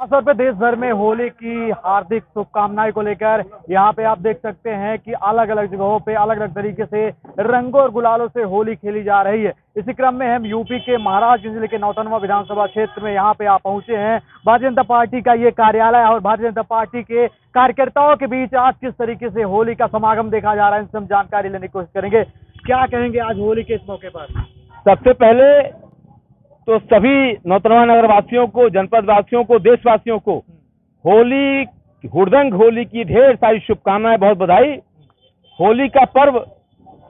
खासतौर पे देश भर में होली की हार्दिक शुभकामनाएं को लेकर यहाँ पे आप देख सकते हैं कि अलग अलग जगहों पे अलग अलग तरीके से रंगों और गुलालों से होली खेली जा रही है। इसी क्रम में हम यूपी के महाराजगंज जिले के नौतनवा विधानसभा क्षेत्र में यहाँ पे आप पहुंचे हैं। भारतीय जनता पार्टी का ये कार्यालय और भारतीय जनता पार्टी के कार्यकर्ताओं के बीच आज किस तरीके से होली का समागम देखा जा रहा है, इनसे हम जानकारी लेने की कोशिश करेंगे। क्या कहेंगे आज होली के इस मौके पर? सबसे पहले तो सभी नौतनवा नगर वासियों को, जनपद वासियों को, देशवासियों को होली, हुड़दंग होली की ढेर सारी शुभकामनाएं, बहुत बधाई। होली का पर्व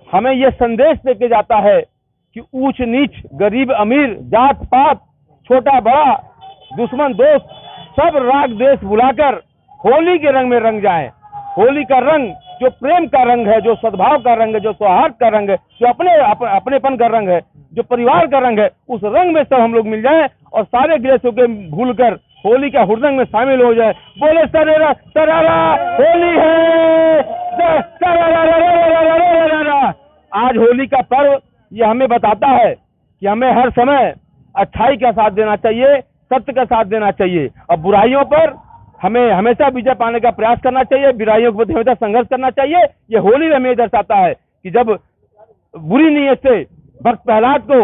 हमें यह संदेश देके जाता है कि ऊंच नीच, गरीब अमीर, जात पात, छोटा बड़ा, दुश्मन दोस्त सब राग देश बुलाकर होली के रंग में रंग जाएं। होली का रंग जो प्रेम का रंग है, जो सद्भाव का रंग है, जो सौहार्द का रंग है, जो अपनेपन का रंग है, जो परिवार का रंग है, उस रंग में सब हम लोग मिल जाएं और सारे गिलेसों के भूलकर होली का हुड़दंग में शामिल हो जाए। बोले सरेरा सरारा होली है, सरारा। आज होली का पर्व ये हमें बताता है कि हमें हर समय अच्छाई का साथ देना चाहिए, सत्य का साथ देना चाहिए और बुराइयों पर हमें हमेशा विजय पाने का प्रयास करना चाहिए, बुराइयों के प्रति हमेशा संघर्ष करना चाहिए। ये होली हमें दर्शाता है कि जब बुरी नीयत से भक्त प्रहलाद को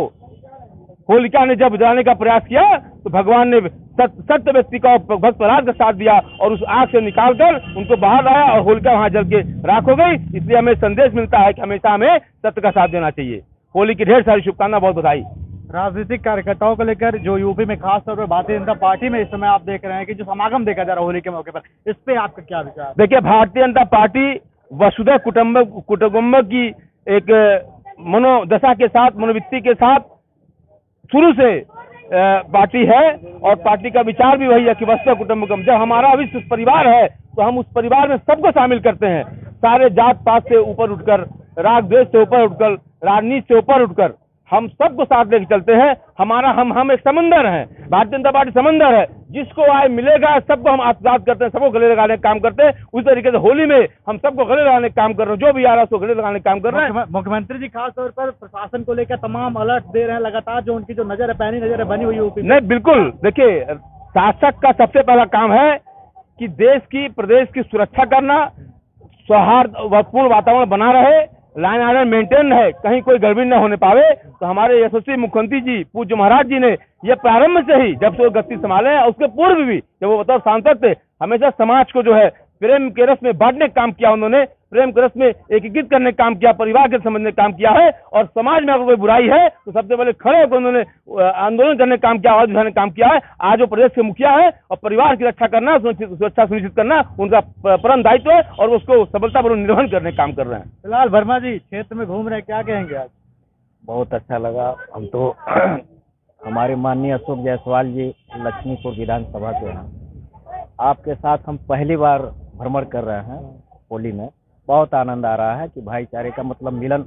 होलिका ने जब जलाने का प्रयास किया तो भगवान ने सत्य व्यक्ति का भक्त प्रहलाद का साथ दिया और उस आग से निकालकर उनको बाहर लाया और होलिका वहां जल के राख हो गई। इसलिए हमें संदेश मिलता है कि हमेशा हमें सत्य का साथ देना चाहिए। होली की ढेर सारी शुभकामनाएं, बहुत बधाई। राजनीतिक कार्यकर्ताओं को लेकर जो यूपी में खासतौर पर भारतीय जनता पार्टी में इस समय आप देख रहे हैं कि जो समागम देखा जा रहा है होली के मौके पर, इस पे आपका क्या विचार? देखिए, भारतीय जनता पार्टी वसुधैव कुटुंबकम की एक मनोदशा के साथ, मनोवृत्ति के साथ शुरू से पार्टी है और पार्टी का विचार भी वही है कि वसुधैव कुटुंबकम। जब हमारा विश्व परिवार है तो हम उस परिवार में सबको शामिल करते हैं, सारे जात पात से ऊपर उठकर, राग द्वेष से ऊपर उठकर, राजनीति से ऊपर उठकर हम सबको साथ लेकर चलते हैं। हमारा हम एक समंदर है, भारतीय जनता पार्टी समंदर है, जिसको आए मिलेगा सबको हम आशीर्वाद करते हैं, सबको गले लगाने का काम करते हैं। उस तरीके से होली में हम सबको गले लगाने का काम कर रहे हैं, जो भी आ रहा है उसको गले लगाने का काम कर रहे हैं। मुख्यमंत्री जी खासतौर पर प्रशासन को लेकर तमाम अलर्ट दे रहे हैं लगातार, जो उनकी जो नजर है, पैनी नजर है बनी हुई यूपी में। नहीं, बिल्कुल। देखिए, शासक का सबसे पहला काम है कि देश की, प्रदेश की सुरक्षा करना, सौहार्दपूर्ण वातावरण बना रहे, लाइन ऑर्डर मेंटेन है, कहीं कोई गड़बड़ी न होने पावे। तो हमारे यशस्वी मुख्यमंत्री जी, पूज्य महाराज जी ने ये प्रारंभ से ही, जब से वो गद्दी संभाले हैं, उसके पूर्व भी जब वो बतौर सांसद थे, हमेशा समाज को जो है प्रेम के रस में बांटने का काम किया उन्होंने, प्रेम के रस में एकीकृत करने का काम किया, परिवार के समझने का काम किया है। और समाज में अगर कोई बुराई है तो सबसे पहले खड़े होकर उन्होंने आंदोलन करने का काम किया, आवाज उठाने का काम किया है। आज वो प्रदेश के मुखिया है और परिवार की रक्षा करना, सुरक्षा सुनिश्चित करना उनका परम दायित्व है और उसको सफलतापूर्वक निर्वहन करने का काम कर रहे हैं। फिलहाल वर्मा जी क्षेत्र में घूम रहे हैं, क्या कहेंगे आज? बहुत अच्छा लगा। हम तो हमारे माननीय अशोक जायसवाल जी लक्ष्मीपुर विधानसभा के हैं, आपके साथ हम पहली बार भ्रमण कर रहे हैं होली में। बहुत आनंद आ रहा है कि भाईचारे का मतलब मिलन।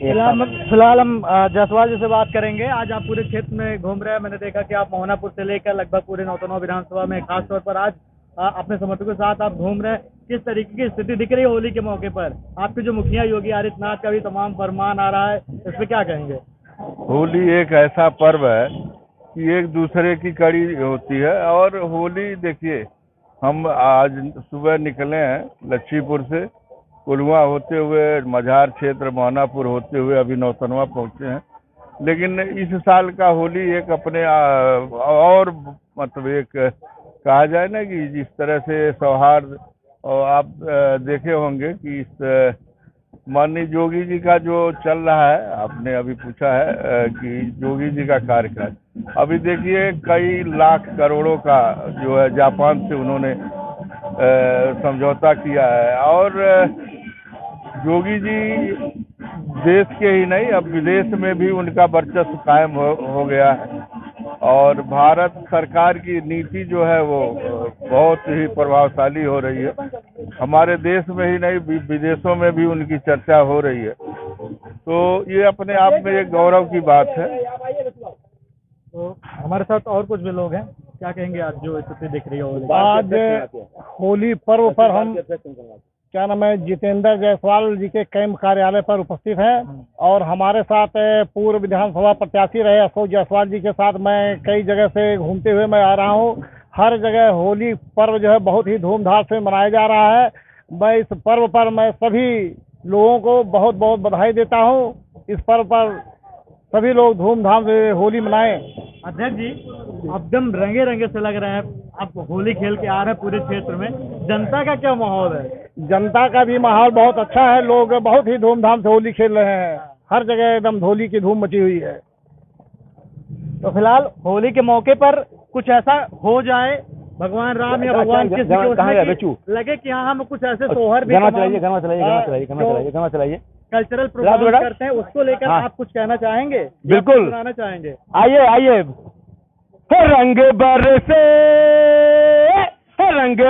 फिलहाल हम जायसवाल जी से बात करेंगे। आज आप पूरे क्षेत्र में घूम रहे हैं, मैंने देखा कि आप मोहनापुर से लेकर लगभग पूरे नौतनवा विधानसभा में खासतौर पर आज अपने समर्थकों के साथ आप घूम रहे हैं। किस तरीके की स्थिति दिख रही है होली के मौके पर? आपके जो मुखिया योगी आदित्यनाथ का भी तमाम फरमान आ रहा है, इस पे क्या कहेंगे? होली एक ऐसा पर्व है कि एक दूसरे की कड़ी होती है। और होली देखिए, हम आज सुबह निकले हैं लक्ष्मीपुर से, कुलवा होते हुए मझार क्षेत्र, मोहनापुर होते हुए अभी नौतनवा पहुंचे हैं। लेकिन इस साल का होली एक अपने और मतलब एक कहा जाए ना कि जिस तरह से सौहार्द, और आप देखे होंगे कि इस माननीय योगी जी का जो चल रहा है, आपने अभी पूछा है कि योगी जी का कार्यकाल, अभी देखिए कई लाख करोड़ों का जो है जापान से उन्होंने समझौता किया है। और योगी जी देश के ही नहीं, अब विदेश में भी उनका वर्चस्व कायम हो गया है। और भारत सरकार की नीति जो है वो बहुत ही प्रभावशाली हो रही है। हमारे देश में ही नहीं, विदेशों में भी उनकी चर्चा हो रही है। तो ये अपने आप में एक गौरव की बात है। तो हमारे साथ और कुछ भी लोग हैं, क्या कहेंगे आज जो स्थिति दिख रही है? आज होली पर्व पर हम क्या नाम है, जितेंद्र जायसवाल जी के कैंप कार्यालय पर उपस्थित हैं और हमारे साथ पूर्व विधानसभा प्रत्याशी रहे अशोक जायसवाल जी के साथ मैं कई जगह से घूमते हुए मैं आ रहा हूँ। हर जगह होली पर्व जो है बहुत ही धूमधाम से मनाया जा रहा है। मैं इस पर्व पर मैं सभी लोगों को बहुत बहुत बधाई देता हूँ। इस पर्व पर सभी लोग धूमधाम से होली मनाएं। अध्यक्ष जी, एकदम रंगे रंगे से लग रहे हैं, आप होली खेल के आ रहे हैं पूरे क्षेत्र में, जनता का क्या माहौल है? जनता का भी माहौल बहुत अच्छा है, लोग बहुत ही धूमधाम से होली खेल रहे हैं। हर जगह एकदम होली की धूम मची हुई है। तो फिलहाल होली के मौके पर कुछ ऐसा हो जाए, भगवान राम या भगवान किसी को लगे कि हाँ हम कुछ ऐसे सोहर भी कल्चरल प्रोग्राम करते हैं, उसको लेकर आप कुछ कहना चाहेंगे? बिल्कुल सुनाना चाहेंगे? आइए रंग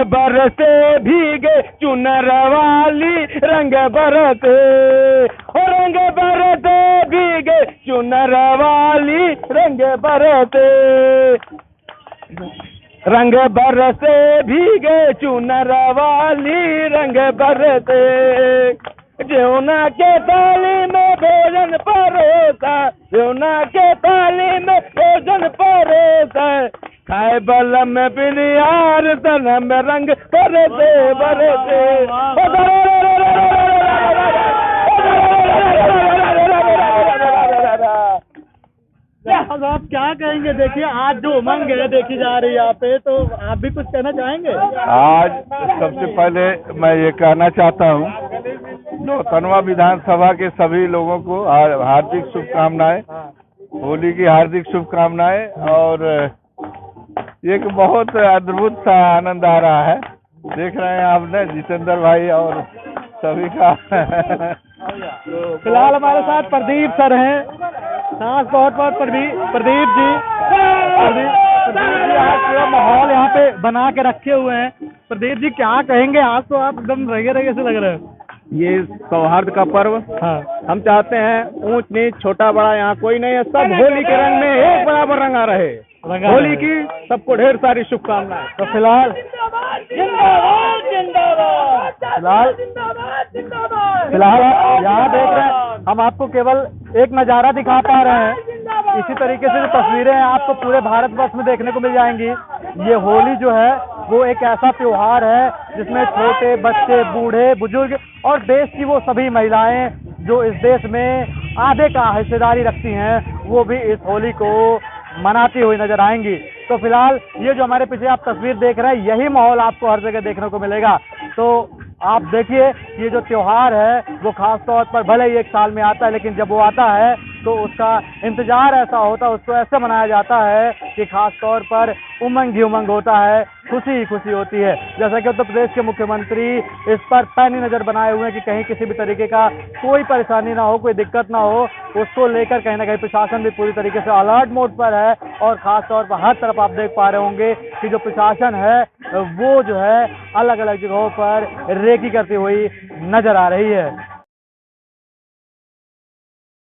बरसे भीगे चुनर वाली रंग बरसे, रंग बरसे भीगे चुनर वाली रंग बरसे, रंग बरसे भीगे चुनर वाली रंग बरसे, जमुना के थाली में भोजन परोसा, जमुना के थाली में भोजन परोसा, खाए बलम में बिनियार तन में रंग बरसे बरसे। आप क्या कहेंगे? देखिए आज जो उमंग है देखी जा रही है यहाँ पे, तो आप भी कुछ कहना चाहेंगे? आज सबसे पहले मैं ये कहना चाहता हूँ, नौतनवा विधानसभा के सभी लोगों को हार्दिक शुभकामनाएं, होली की हार्दिक शुभकामनाएं। और एक बहुत अद्भुत सा आनंद आ रहा है, देख रहे हैं आपने जितेंद्र भाई और सभी का। फिलहाल हमारे साथ प्रदीप सर हैं, खास तौर पर प्रदीप जी आज पूरा माहौल यहाँ पे बना के रखे हुए हैं। प्रदीप जी क्या कहेंगे? आज तो आप एकदम रगे रगे से लग रहे हैं। ये सौहार्द का पर्व, हाँ, हम चाहते हैं ऊंच नीच छोटा बड़ा यहाँ कोई नहीं है, सब होली के रंग में एक बराबर रंगा रहे। होली की सबको ढेर सारी शुभकामनाएं। तो फिलहाल यहाँ देख रहे हैं, हम आपको केवल एक नज़ारा दिखा पा रहे हैं। इसी तरीके से जो तस्वीरें हैं आपको पूरे भारतवर्ष में देखने को मिल जाएंगी। ये होली जो है वो एक ऐसा त्योहार है जिसमें छोटे बच्चे, बूढ़े, बुजुर्ग और देश की वो सभी महिलाएं जो इस देश में आधे का हिस्सेदारी रखती हैं, वो भी इस होली को मनाती हुई नजर आएंगी। तो फिलहाल ये जो हमारे पीछे आप तस्वीर देख रहे हैं, यही माहौल आपको हर जगह देखने को मिलेगा। तो आप देखिए ये जो त्योहार है वो खास तौर पर भले ही एक साल में आता है, लेकिन जब वो आता है तो उसका इंतजार ऐसा होता है, उसको ऐसे मनाया जाता है कि खास तौर पर उमंग ही उमंग होता है, खुशी ही खुशी होती है। जैसा कि उत्तर प्रदेश के मुख्यमंत्री इस पर पैनी नजर बनाए हुए हैं कि कहीं किसी भी तरीके का कोई परेशानी ना हो, कोई दिक्कत ना हो, उसको लेकर कहीं ना कहीं प्रशासन भी पूरी तरीके से अलर्ट मोड पर है। और खास तौर पर हर तरफ आप देख पा रहे होंगे कि जो प्रशासन है वो जो है अलग अलग जगहों पर रेकी करती हुई नजर आ रही है।